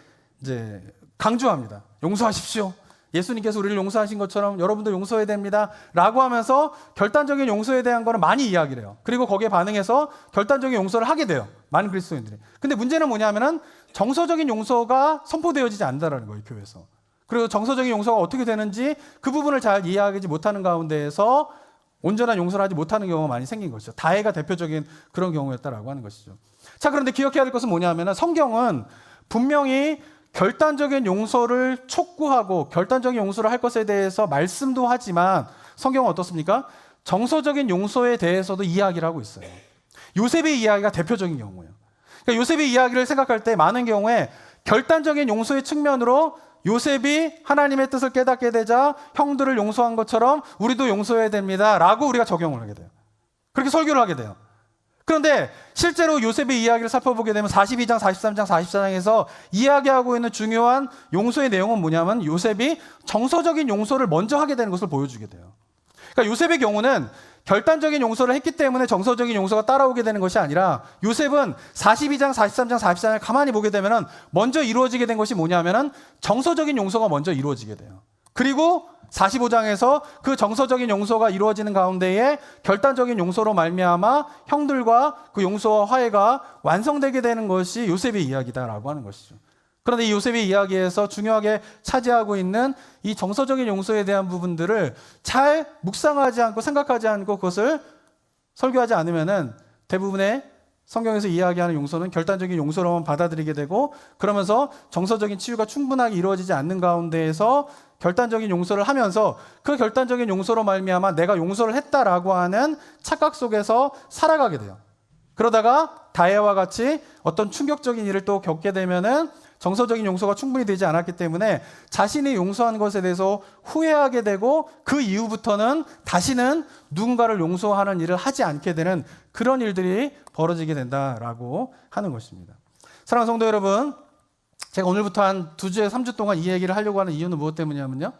강조합니다. 용서하십시오. 예수님께서 우리를 용서하신 것처럼 여러분도 용서해야 됩니다. 라고 하면서 결단적인 용서에 대한 거는 많이 이야기를 해요. 그리고 거기에 반응해서 결단적인 용서를 하게 돼요. 많은 그리스도인들이. 근데 문제는 뭐냐면은 정서적인 용서가 선포되어지지 않는다는 거예요, 교회에서. 그리고 정서적인 용서가 어떻게 되는지 그 부분을 잘 이해하지 못하는 가운데에서 온전한 용서를 하지 못하는 경우가 많이 생긴 것이죠. 다혜가 대표적인 그런 경우였다라고 하는 것이죠. 자, 그런데 기억해야 될 것은 뭐냐면은 성경은 분명히 결단적인 용서를 촉구하고 결단적인 용서를 할 것에 대해서 말씀도 하지만 성경은 어떻습니까? 정서적인 용서에 대해서도 이야기를 하고 있어요. 요셉의 이야기가 대표적인 경우예요. 그러니까 요셉의 이야기를 생각할 때 많은 경우에 결단적인 용서의 측면으로 요셉이 하나님의 뜻을 깨닫게 되자 형들을 용서한 것처럼 우리도 용서해야 됩니다 라고 우리가 적용을 하게 돼요. 그렇게 설교를 하게 돼요. 그런데 실제로 요셉의 이야기를 살펴보게 되면 42장, 43장, 44장에서 이야기하고 있는 중요한 용서의 내용은 뭐냐면 요셉이 정서적인 용서를 먼저 하게 되는 것을 보여주게 돼요. 그러니까 요셉의 경우는 결단적인 용서를 했기 때문에 정서적인 용서가 따라오게 되는 것이 아니라 요셉은 42장, 43장, 44장을 가만히 보게 되면 먼저 이루어지게 된 것이 뭐냐면 정서적인 용서가 먼저 이루어지게 돼요. 그리고 45장에서 그 정서적인 용서가 이루어지는 가운데에 결단적인 용서로 말미암아 형들과 그 용서와 화해가 완성되게 되는 것이 요셉의 이야기다라고 하는 것이죠. 그런데 이 요셉의 이야기에서 중요하게 차지하고 있는 이 정서적인 용서에 대한 부분들을 잘 묵상하지 않고 생각하지 않고 그것을 설교하지 않으면은 대부분의 성경에서 이야기하는 용서는 결단적인 용서로만 받아들이게 되고 그러면서 정서적인 치유가 충분하게 이루어지지 않는 가운데에서 결단적인 용서를 하면서 그 결단적인 용서로 말미암아 내가 용서를 했다라고 하는 착각 속에서 살아가게 돼요. 그러다가 다혜와 같이 어떤 충격적인 일을 또 겪게 되면은 정서적인 용서가 충분히 되지 않았기 때문에 자신이 용서한 것에 대해서 후회하게 되고 그 이후부터는 다시는 누군가를 용서하는 일을 하지 않게 되는 그런 일들이 벌어지게 된다라고 하는 것입니다. 사랑하는 성도 여러분, 제가 오늘부터 한 2주에 3주 동안 이 얘기를 하려고 하는 이유는 무엇 때문이냐면요.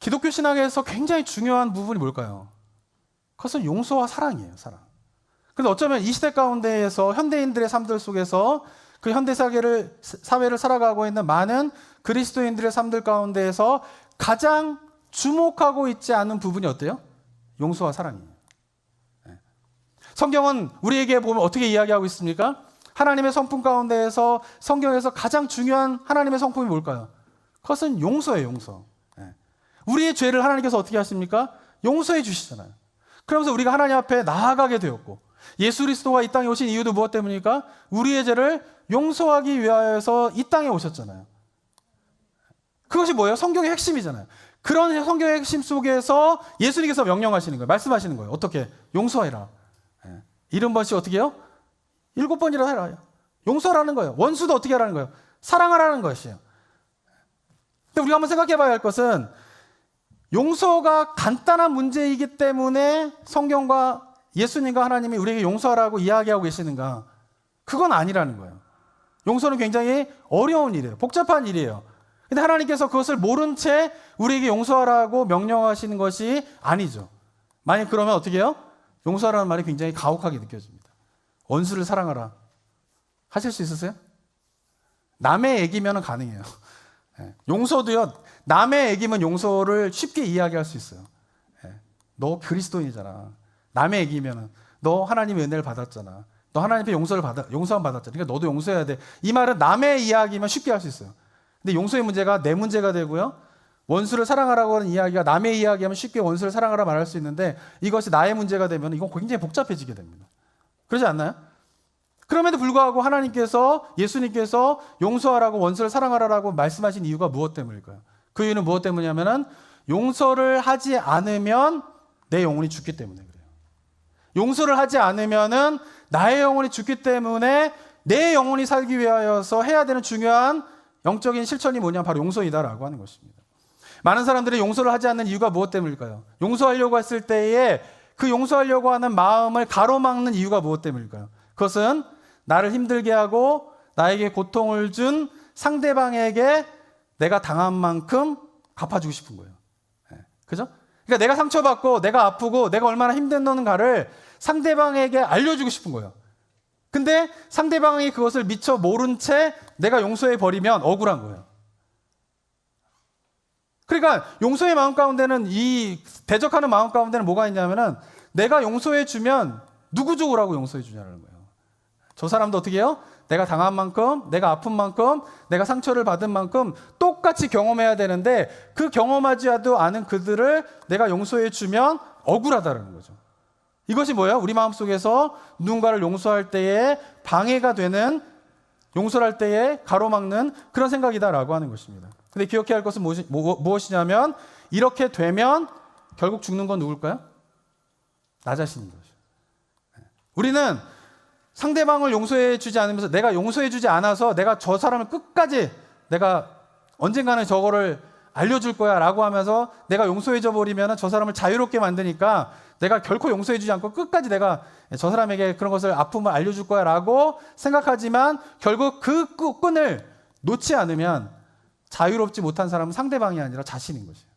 기독교 신앙에서 굉장히 중요한 부분이 뭘까요? 그것은 용서와 사랑이에요. 사랑. 그런데 어쩌면 이 시대 가운데에서 현대인들의 삶들 속에서 그 현대 사회를 살아가고 있는 많은 그리스도인들의 삶들 가운데에서 가장 주목하고 있지 않은 부분이 어때요? 용서와 사랑이에요. 성경은 우리에게 보면 어떻게 이야기하고 있습니까? 하나님의 성품 가운데에서 성경에서 가장 중요한 하나님의 성품이 뭘까요? 그것은 용서예요. 용서. 우리의 죄를 하나님께서 어떻게 하십니까? 용서해 주시잖아요. 그러면서 우리가 하나님 앞에 나아가게 되었고 예수 그리스도가 이 땅에 오신 이유도 무엇 때문입니까? 우리의 죄를 용서하기 위하여서 이 땅에 오셨잖아요. 그것이 뭐예요? 성경의 핵심이잖아요. 그런 성경의 핵심 속에서 예수님께서 명령하시는 거예요. 말씀하시는 거예요. 어떻게? 용서해라. 70번씩 어떻게 해요? 7번이라 해라. 용서라는 거예요. 원수도 어떻게 하라는 거예요? 사랑하라는 것이에요. 근데 우리가 한번 생각해 봐야 할 것은 용서가 간단한 문제이기 때문에 성경과 예수님과 하나님이 우리에게 용서하라고 이야기하고 계시는가? 그건 아니라는 거예요. 용서는 굉장히 어려운 일이에요. 복잡한 일이에요. 근데 하나님께서 그것을 모른 채 우리에게 용서하라고 명령하시는 것이 아니죠. 만약 그러면 어떻게 해요? 용서하라는 말이 굉장히 가혹하게 느껴집니다. 원수를 사랑하라. 하실 수 있으세요? 남의 애기면 가능해요. 용서도요. 남의 애기면 용서를 쉽게 이야기할 수 있어요. 너 그리스도인이잖아. 남의 애기면 너 하나님의 은혜를 받았잖아. 너 하나님의 용서함 받았잖아. 그러니까 너도 용서해야 돼. 이 말은 남의 이야기면 쉽게 할 수 있어요. 근데 용서의 문제가 내 문제가 되고요. 원수를 사랑하라고 하는 이야기가 남의 이야기하면 쉽게 원수를 사랑하라 말할 수 있는데 이것이 나의 문제가 되면 이건 굉장히 복잡해지게 됩니다. 그러지 않나요? 그럼에도 불구하고 하나님께서 예수님께서 용서하라고 원수를 사랑하라고 말씀하신 이유가 무엇 때문일까요? 그 이유는 무엇 때문이냐면은 용서를 하지 않으면 내 영혼이 죽기 때문에 그래요. 용서를 하지 않으면은 나의 영혼이 죽기 때문에 내 영혼이 살기 위하여서 해야 되는 중요한 영적인 실천이 뭐냐 바로 용서이다라고 하는 것입니다. 많은 사람들이 용서를 하지 않는 이유가 무엇 때문일까요? 용서하려고 했을 때에 그 용서하려고 하는 마음을 가로막는 이유가 무엇 때문일까요? 그것은 나를 힘들게 하고 나에게 고통을 준 상대방에게 내가 당한 만큼 갚아주고 싶은 거예요. 그죠? 그러니까 내가 상처받고 내가 아프고 내가 얼마나 힘든가를 상대방에게 알려주고 싶은 거예요. 근데 상대방이 그것을 미처 모른 채 내가 용서해버리면 억울한 거예요. 그러니까 용서의 마음 가운데는 이 대적하는 마음 가운데는 뭐가 있냐면은 내가 용서해주면 누구 좋으라고 용서해주냐는 거예요. 저 사람도 어떻게 해요? 내가 당한 만큼, 내가 아픈 만큼, 내가 상처를 받은 만큼 똑같이 경험해야 되는데 그 경험하지도 않은 그들을 내가 용서해주면 억울하다는 거죠. 이것이 뭐예요? 우리 마음속에서 누군가를 용서할 때에 방해가 되는 용서를 할 때에 가로막는 그런 생각이다라고 하는 것입니다. 근데 기억해야 할 것은 무엇이냐면 이렇게 되면 결국 죽는 건 누굴까요? 나 자신인 거죠. 우리는 상대방을 용서해 주지 않으면서 내가 용서해 주지 않아서 내가 저 사람을 끝까지 내가 언젠가는 저거를 알려줄 거야 라고 하면서 내가 용서해 줘 버리면 저 사람을 자유롭게 만드니까 내가 결코 용서해 주지 않고 끝까지 내가 저 사람에게 그런 것을 아픔을 알려줄 거야 라고 생각하지만 결국 그 끈을 놓지 않으면 자유롭지 못한 사람은 상대방이 아니라 자신인 것이에요.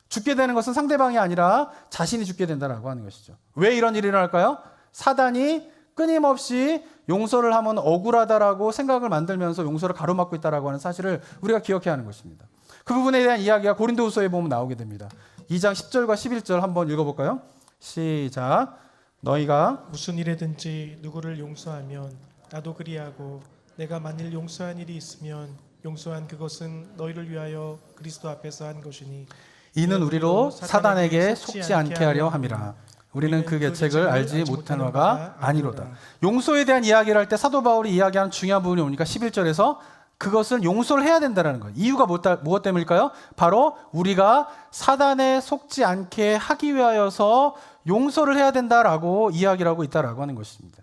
죽게 되는 것은 상대방이 아니라 자신이 죽게 된다라고 하는 것이죠. 왜 이런 일이 일어날까요? 사단이 끊임없이 용서를 하면 억울하다라고 생각을 만들면서 용서를 가로막고 있다라고 하는 사실을 우리가 기억해야 하는 것입니다. 그 부분에 대한 이야기가 고린도후서에 보면 나오게 됩니다. 2장 10절과 11절 한번 읽어볼까요? 시작. 너희가 무슨 일에든지 누구를 용서하면 나도 그리하고 내가 만일 용서한 일이 있으면 용서한 그것은 너희를 위하여 그리스도 앞에서 한 것이니 이는 우리로 사단에게 속지 않게 하려 함이라. 우리는 그 계책을 알지 못한 바가 아니로다. 용서에 대한 이야기를 할 때 사도 바울이 이야기하는 중요한 부분이 오니까 11절에서 그것은 용서를 해야 된다는 거예요. 이유가 무엇 때문일까요? 바로 우리가 사단에 속지 않게 하기 위하여서 용서를 해야 된다라고 이야기를 하고 있다라고 하는 것입니다.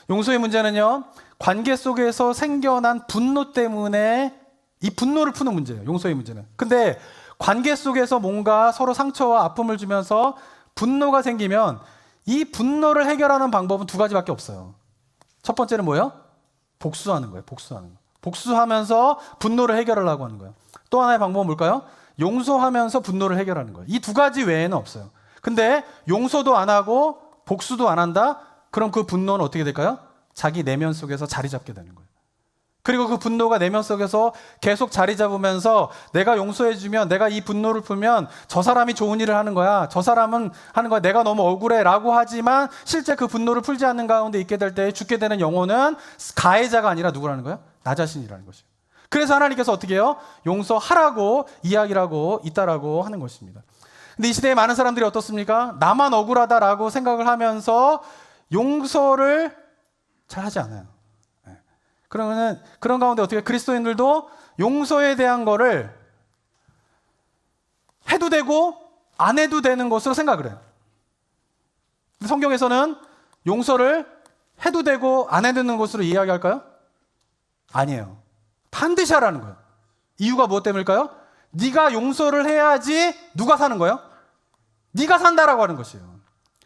용서의 문제는요, 관계 속에서 생겨난 분노 때문에 이 분노를 푸는 문제예요. 용서의 문제는. 근데 관계 속에서 뭔가 서로 상처와 아픔을 주면서 분노가 생기면 이 분노를 해결하는 방법은 두 가지밖에 없어요. 첫 번째는 뭐예요? 복수하는 거예요. 복수하는 거. 복수하면서 분노를 해결하려고 하는 거예요. 또 하나의 방법은 뭘까요? 용서하면서 분노를 해결하는 거예요. 이 두 가지 외에는 없어요. 근데 용서도 안 하고 복수도 안 한다? 그럼 그 분노는 어떻게 될까요? 자기 내면 속에서 자리 잡게 되는 거예요. 그리고 그 분노가 내면 속에서 계속 자리 잡으면서 내가 용서해주면, 내가 이 분노를 풀면 저 사람이 좋은 일을 하는 거야, 저 사람은 하는 거야, 내가 너무 억울해 라고 하지만 실제 그 분노를 풀지 않는 가운데 있게 될 때 죽게 되는 영혼은 가해자가 아니라 누구라는 거예요? 나 자신이라는 것이에요. 그래서 하나님께서 어떻게 해요? 용서하라고 이야기를 하고 있다라고 하는 것입니다. 근데 이 시대에 많은 사람들이 어떻습니까? 나만 억울하다라고 생각을 하면서 용서를 잘 하지 않아요. 그러면은 그런 가운데 어떻게 그리스도인들도 용서에 대한 거를 해도 되고 안 해도 되는 것으로 생각을 해요. 성경에서는 용서를 해도 되고 안 해도 되는 것으로 이야기할까요? 아니에요. 반드시 하라는 거예요. 이유가 무엇 때문일까요? 네가 용서를 해야지 누가 사는 거예요? 네가 산다라고 하는 것이에요.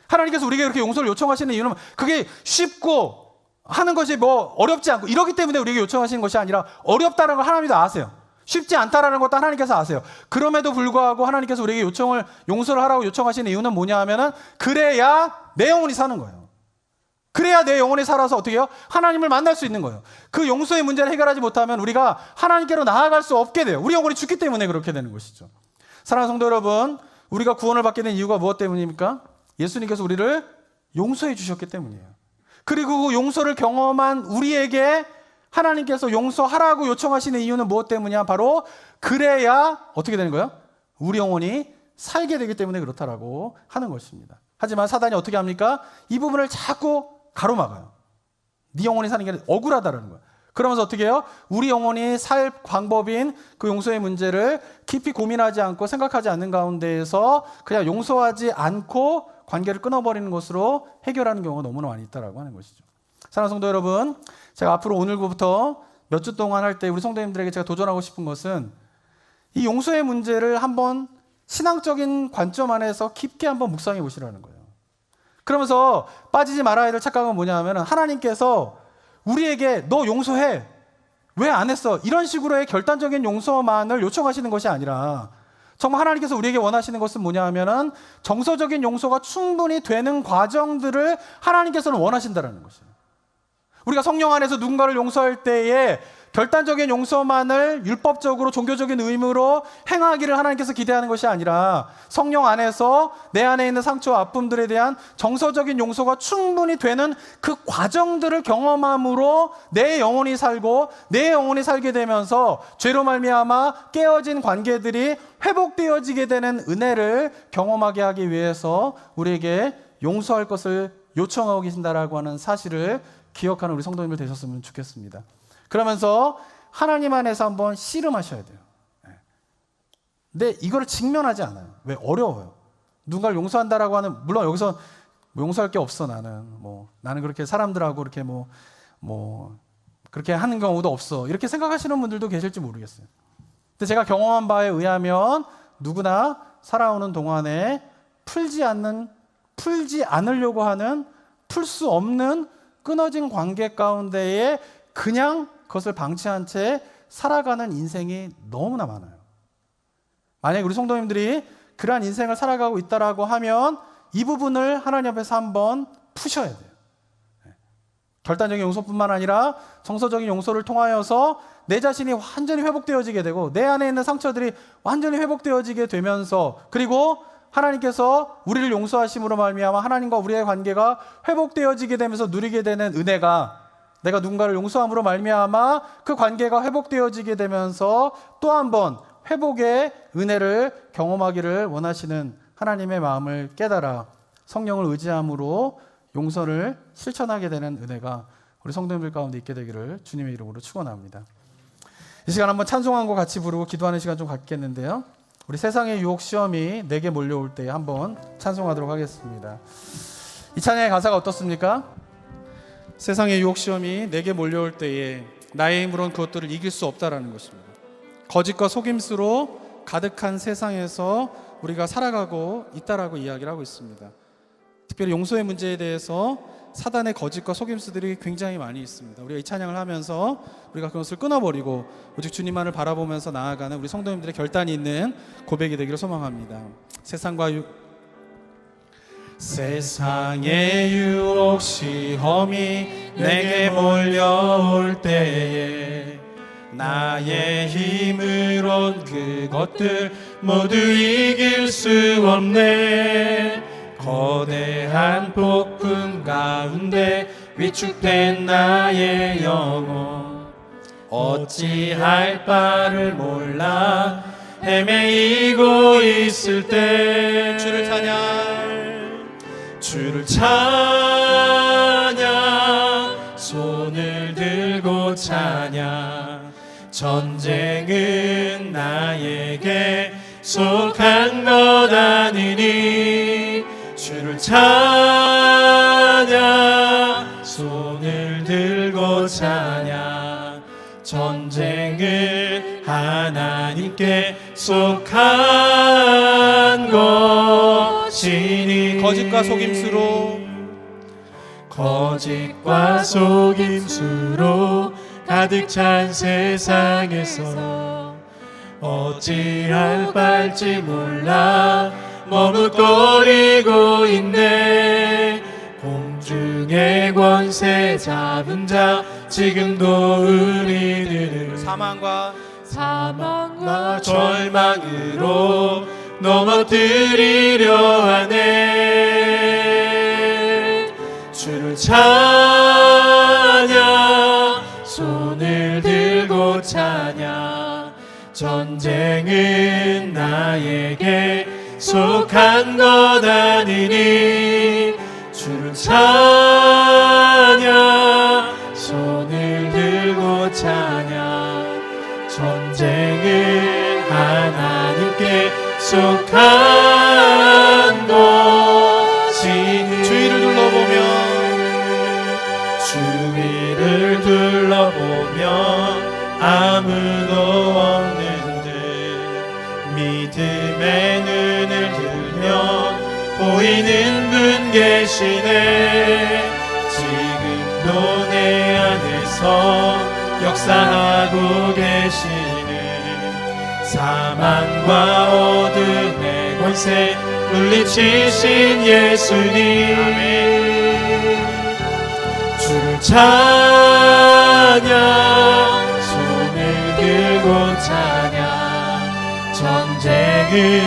하나님께서 우리에게 그렇게 용서를 요청하시는 이유는 그게 쉽고 하는 것이 뭐 어렵지 않고 이러기 때문에 우리에게 요청하시는 것이 아니라 어렵다는 걸 하나님도 아세요. 쉽지 않다라는 것도 하나님께서 아세요. 그럼에도 불구하고 하나님께서 우리에게 용서를 하라고 요청하시는 이유는 뭐냐 하면은 그래야 내 영혼이 사는 거예요. 그래야 내 영혼이 살아서 어떻게 해요? 하나님을 만날 수 있는 거예요. 그 용서의 문제를 해결하지 못하면 우리가 하나님께로 나아갈 수 없게 돼요. 우리 영혼이 죽기 때문에 그렇게 되는 것이죠. 사랑하는 성도 여러분, 우리가 구원을 받게 된 이유가 무엇 때문입니까? 예수님께서 우리를 용서해 주셨기 때문이에요. 그리고 그 용서를 경험한 우리에게 하나님께서 용서하라고 요청하시는 이유는 무엇 때문이냐? 바로 그래야 어떻게 되는 거예요? 우리 영혼이 살게 되기 때문에 그렇다라고 하는 것입니다. 하지만 사단이 어떻게 합니까? 이 부분을 자꾸 가로막아요. 네 영혼이 사는 게 억울하다라는 거예요. 그러면서 어떻게 해요? 우리 영혼이 살 방법인 그 용서의 문제를 깊이 고민하지 않고 생각하지 않는 가운데에서 그냥 용서하지 않고 관계를 끊어버리는 것으로 해결하는 경우가 너무나 많이 있다라고 하는 것이죠. 사랑하는 성도 여러분, 제가 앞으로 오늘부터 몇 주 동안 할 때 우리 성도님들에게 제가 도전하고 싶은 것은 이 용서의 문제를 한번 신앙적인 관점 안에서 깊게 한번 묵상해 보시라는 거예요. 그러면서 빠지지 말아야 될 착각은 뭐냐 하면 하나님께서 우리에게 너 용서해, 왜 안 했어? 이런 식으로의 결단적인 용서만을 요청하시는 것이 아니라 정말 하나님께서 우리에게 원하시는 것은 뭐냐 하면은 정서적인 용서가 충분히 되는 과정들을 하나님께서는 원하신다는 것이에요. 우리가 성령 안에서 누군가를 용서할 때에 결단적인 용서만을 율법적으로 종교적인 의무로 행하기를 하나님께서 기대하는 것이 아니라 성령 안에서 내 안에 있는 상처와 아픔들에 대한 정서적인 용서가 충분히 되는 그 과정들을 경험함으로 내 영혼이 살고 내 영혼이 살게 되면서 죄로 말미암아 깨어진 관계들이 회복되어지게 되는 은혜를 경험하게 하기 위해서 우리에게 용서할 것을 요청하고 계신다라고 하는 사실을 기억하는 우리 성도님들 되셨으면 좋겠습니다. 그러면서 하나님 안에서 한번 씨름하셔야 돼요. 근데 이거를 직면하지 않아요. 왜? 어려워요. 누군가를 용서한다라고 하는, 물론 여기서 용서할 게 없어 나는 그렇게 사람들하고 이렇게 그렇게 하는 경우도 없어, 이렇게 생각하시는 분들도 계실지 모르겠어요. 근데 제가 경험한 바에 의하면 누구나 살아오는 동안에 풀지 않으려고 하는, 풀 수 없는 끊어진 관계 가운데에 그냥 그것을 방치한 채 살아가는 인생이 너무나 많아요. 만약에 우리 성도님들이 그러한 인생을 살아가고 있다라고 하면 이 부분을 하나님 앞에서 한번 푸셔야 돼요. 결단적인 용서뿐만 아니라 정서적인 용서를 통하여서 내 자신이 완전히 회복되어지게 되고 내 안에 있는 상처들이 완전히 회복되어지게 되면서, 그리고 하나님께서 우리를 용서하심으로 말미암아 하나님과 우리의 관계가 회복되어지게 되면서 누리게 되는 은혜가, 내가 누군가를 용서함으로 말미암아 그 관계가 회복되어지게 되면서 또 한 번 회복의 은혜를 경험하기를 원하시는 하나님의 마음을 깨달아 성령을 의지함으로 용서를 실천하게 되는 은혜가 우리 성도님들 가운데 있게 되기를 주님의 이름으로 축원합니다. 이 시간 한번 찬송한 거 같이 부르고 기도하는 시간 좀 갖겠는데요, 우리 세상의 유혹 시험이 내게 몰려올 때 한번 찬송하도록 하겠습니다. 이 찬양의 가사가 어떻습니까? 세상의 유혹 시험이 내게 몰려올 때에 나의 힘으로는 그것들을 이길 수 없다라는 것입니다. 거짓과 속임수로 가득한 세상에서 우리가 살아가고 있다라고 이야기를 하고 있습니다. 특별히 용서의 문제에 대해서 사단의 거짓과 속임수들이 굉장히 많이 있습니다. 우리가 이 찬양을 하면서 우리가 그것을 끊어버리고 오직 주님만을 바라보면서 나아가는 우리 성도님들의 결단이 있는 고백이 되기를 소망합니다. 세상의 유혹 시험이 내게 몰려올 때에 나의 힘으론 그것들 모두 이길 수 없네. 거대한 폭풍 가운데 위축된 나의 영혼, 어찌할 바를 몰라 헤매이고 있을 때 주를 찬양, 손을 들고 찬양. 전쟁은 나에게 속한 것 아니니 주를 찬양, 손을 들고 찬양. 전쟁은 하나님께 속한 것이니 거짓과 속임수로 가득 찬 세상에서 어찌할 바일지 몰라 머뭇거리고 있네. 공중의 권세 잡은 자 지금도 우리들을 사망과 절망으로 넘어뜨리려 하네. 주를 찬양, 손을 들고 찬양. 전쟁은 나에게 속한 것 아니니 주를 찬양, 손을 들고 찬양. 전쟁은 하나님께 속한 것이니 주위를 둘러보면 아무도 없는 듯 믿음의 눈을 들면 보이는 분 계시네. 지금도 내 안에서 역사하고 계시네. 사망과 어둠의 권세 물리치신 예수님. 주를 찬양, 손을 들고 찬양. 전쟁은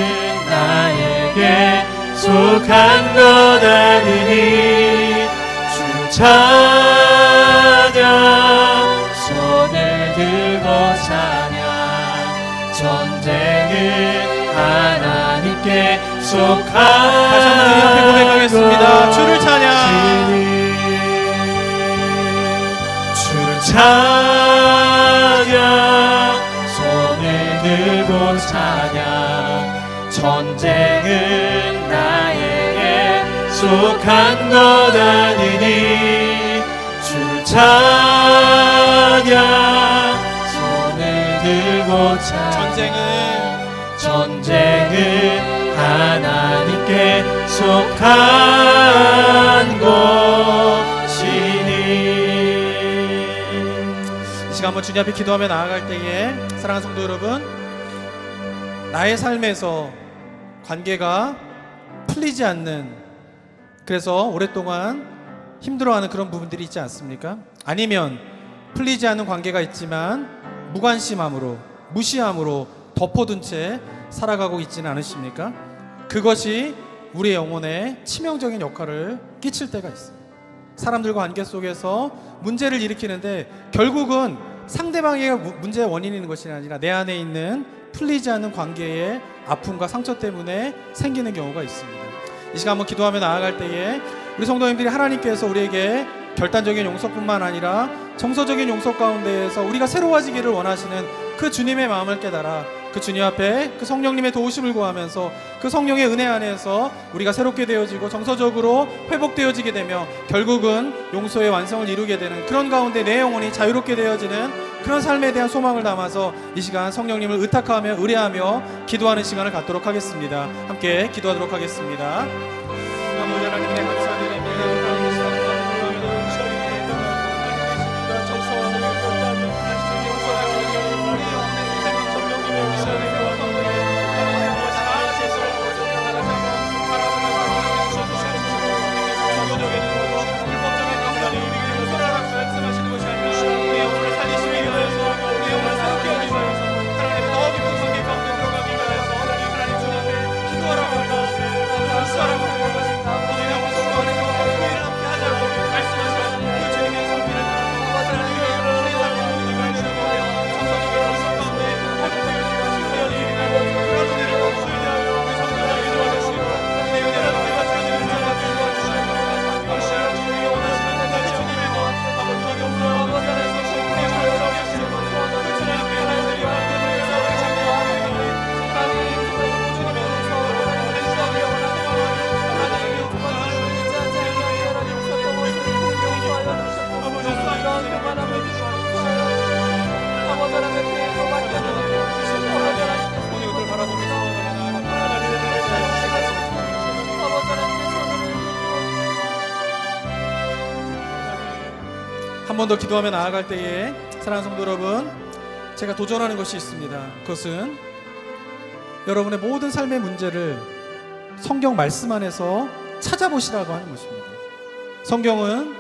나에게 속한 것 아니니 주를 찬양, 손을 들고 찬양. 전쟁은 하나님께 속한 다시 한번 주님 앞에 고백하겠습니다. 주를 찬양, 주를 찬양. 손을 들고 찬양. 전쟁은 나에게 속한 것 아니니 주 찬양. 손을 들고 찬양. 전쟁은 하나님께 속한 것이니. 이 시간 한번 주님 앞에 기도하며 나아갈 때에 사랑하는 성도 여러분, 나의 삶에서 관계가 풀리지 않는, 그래서 오랫동안 힘들어하는 그런 부분들이 있지 않습니까? 아니면 풀리지 않는 관계가 있지만 무관심함으로, 무시함으로 덮어둔 채 살아가고 있지는 않으십니까? 그것이 우리의 영혼에 치명적인 역할을 끼칠 때가 있어요. 사람들과 관계 속에서 문제를 일으키는데 결국은 상대방의 문제의 원인이 있는 것이 아니라 내 안에 있는 풀리지 않는 관계의 아픔과 상처 때문에 생기는 경우가 있습니다. 이 시간 한번 기도하며 나아갈 때에 우리 성도님들이 하나님께서 우리에게 결단적인 용서뿐만 아니라 정서적인 용서 가운데에서 우리가 새로워지기를 원하시는 그 주님의 마음을 깨달아 그 주님 앞에 그 성령님의 도우심을 구하면서 그 성령의 은혜 안에서 우리가 새롭게 되어지고 정서적으로 회복되어지게 되며 결국은 용서의 완성을 이루게 되는 그런 가운데 내 영혼이 자유롭게 되어지는 그런 삶에 대한 소망을 담아서 이 시간 성령님을 의탁하며 의뢰하며 기도하는 시간을 갖도록 하겠습니다. 함께 기도하도록 하겠습니다. 아버지 하나님, 내 감사드립니다. 한 번 더 기도하며 나아갈 때에 사랑하는 성도 여러분, 제가 도전하는 것이 있습니다. 그것은 여러분의 모든 삶의 문제를 성경 말씀 안에서 찾아보시라고 하는 것입니다. 성경은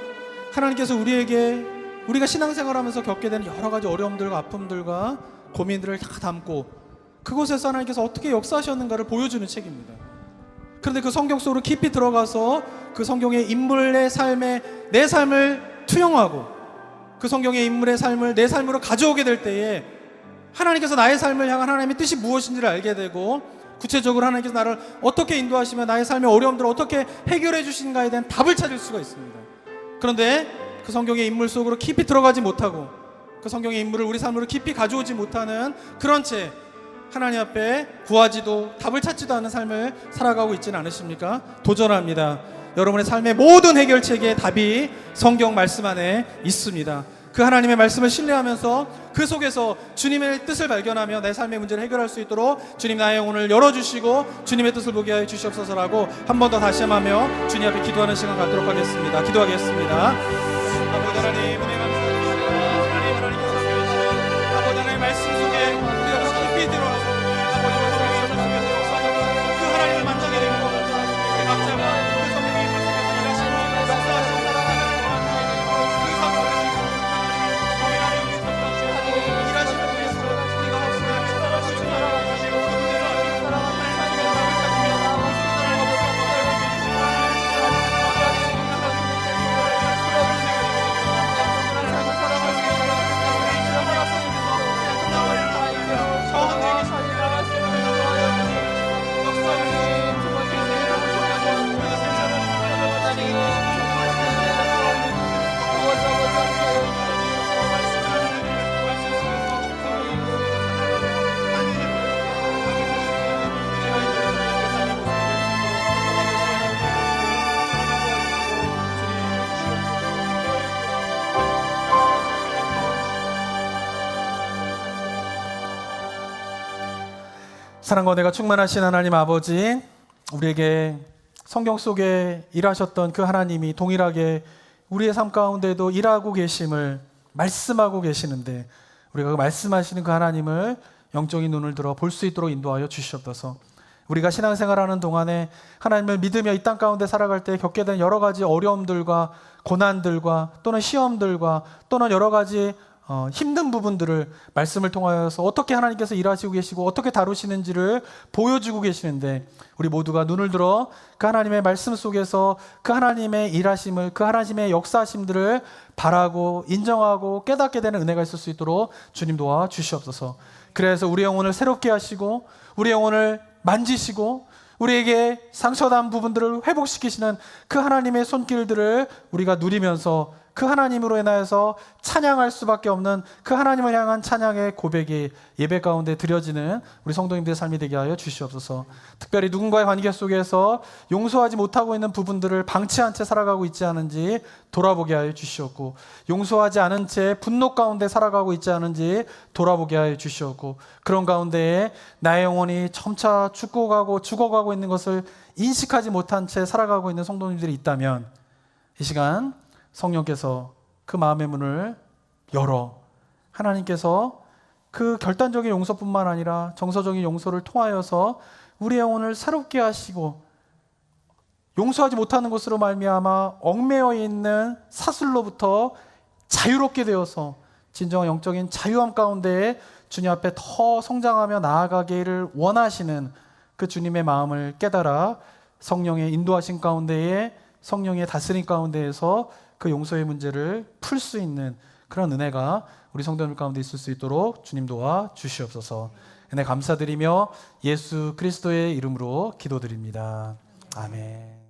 하나님께서 우리에게 우리가 신앙생활하면서 겪게 되는 여러 가지 어려움들과 아픔들과 고민들을 다 담고 그곳에서 하나님께서 어떻게 역사하셨는가를 보여주는 책입니다. 그런데 그 성경 속으로 깊이 들어가서 그 성경의 인물의 삶에 내 삶을 투영하고 그 성경의 인물의 삶을 내 삶으로 가져오게 될 때에 하나님께서 나의 삶을 향한 하나님의 뜻이 무엇인지를 알게 되고 구체적으로 하나님께서 나를 어떻게 인도하시며 나의 삶의 어려움들을 어떻게 해결해 주시는가에 대한 답을 찾을 수가 있습니다. 그런데 그 성경의 인물 속으로 깊이 들어가지 못하고 그 성경의 인물을 우리 삶으로 깊이 가져오지 못하는 그런 채 하나님 앞에 구하지도 답을 찾지도 않는 삶을 살아가고 있지는 않으십니까? 도전합니다. 여러분의 삶의 모든 해결책의 답이 성경 말씀 안에 있습니다. 그 하나님의 말씀을 신뢰하면서 그 속에서 주님의 뜻을 발견하며 내 삶의 문제를 해결할 수 있도록 주님 나의 영혼을 열어주시고 주님의 뜻을 보게 하여 주시옵소서라고 한 번 더 다시 하며 주님 앞에 기도하는 시간 갖도록 하겠습니다. 기도하겠습니다. 아버지 하나님, 은혜 감사드립니다. 하나님께서 주신 아버지 하나님의 말씀 속에 우리가 더 깊이 들어가서 아버지 성령의 속에서 역사하는 그 하나님을 만나게 되는 것 같아요. 우리 각자가 그 성령의 인물 속에서 일하시고 역사하시는 그 삶 속에서 사랑과 은혜가 충만하신 하나님 아버지, 우리에게 성경 속에 일하셨던 그 하나님이 동일하게 우리의 삶 가운데도 일하고 계심을 말씀하고 계시는데, 우리가 그 말씀하시는 그 하나님을 영적인 눈을 들어 볼 수 있도록 인도하여 주시옵소서. 우리가 신앙생활하는 동안에 하나님을 믿으며 이 땅 가운데 살아갈 때 겪게 된 여러 가지 어려움들과 고난들과 또는 시험들과 또는 여러 가지 힘든 부분들을 말씀을 통하여서 어떻게 하나님께서 일하시고 계시고 어떻게 다루시는지를 보여주고 계시는데, 우리 모두가 눈을 들어 그 하나님의 말씀 속에서 그 하나님의 일하심을, 그 하나님의 역사하심들을 바라고 인정하고 깨닫게 되는 은혜가 있을 수 있도록 주님 도와 주시옵소서. 그래서 우리 영혼을 새롭게 하시고 우리 영혼을 만지시고 우리에게 상처난 부분들을 회복시키시는 그 하나님의 손길들을 우리가 누리면서 그 하나님으로 인하여서 찬양할 수밖에 없는 그 하나님을 향한 찬양의 고백이 예배 가운데 드려지는 우리 성도님들의 삶이 되게 하여 주시옵소서. 특별히 누군가의 관계 속에서 용서하지 못하고 있는 부분들을 방치한 채 살아가고 있지 않은지 돌아보게 하여 주시옵고, 용서하지 않은 채 분노 가운데 살아가고 있지 않은지 돌아보게 하여 주시옵고, 그런 가운데에 나의 영혼이 점차 죽어가고 있는 것을 인식하지 못한 채 살아가고 있는 성도님들이 있다면, 이 시간 성령께서 그 마음의 문을 열어 하나님께서 그 결단적인 용서뿐만 아니라 정서적인 용서를 통하여서 우리 영혼을 새롭게 하시고, 용서하지 못하는 것으로 말미암아 얽매여 있는 사슬로부터 자유롭게 되어서 진정한 영적인 자유함 가운데 주님 앞에 더 성장하며 나아가기를 원하시는 그 주님의 마음을 깨달아 성령의 인도하신 가운데에, 성령의 다스림 가운데에서 그 용서의 문제를 풀 수 있는 그런 은혜가 우리 성도들 가운데 있을 수 있도록 주님 도와 주시옵소서. 은혜 감사드리며 예수 그리스도의 이름으로 기도드립니다. 아멘.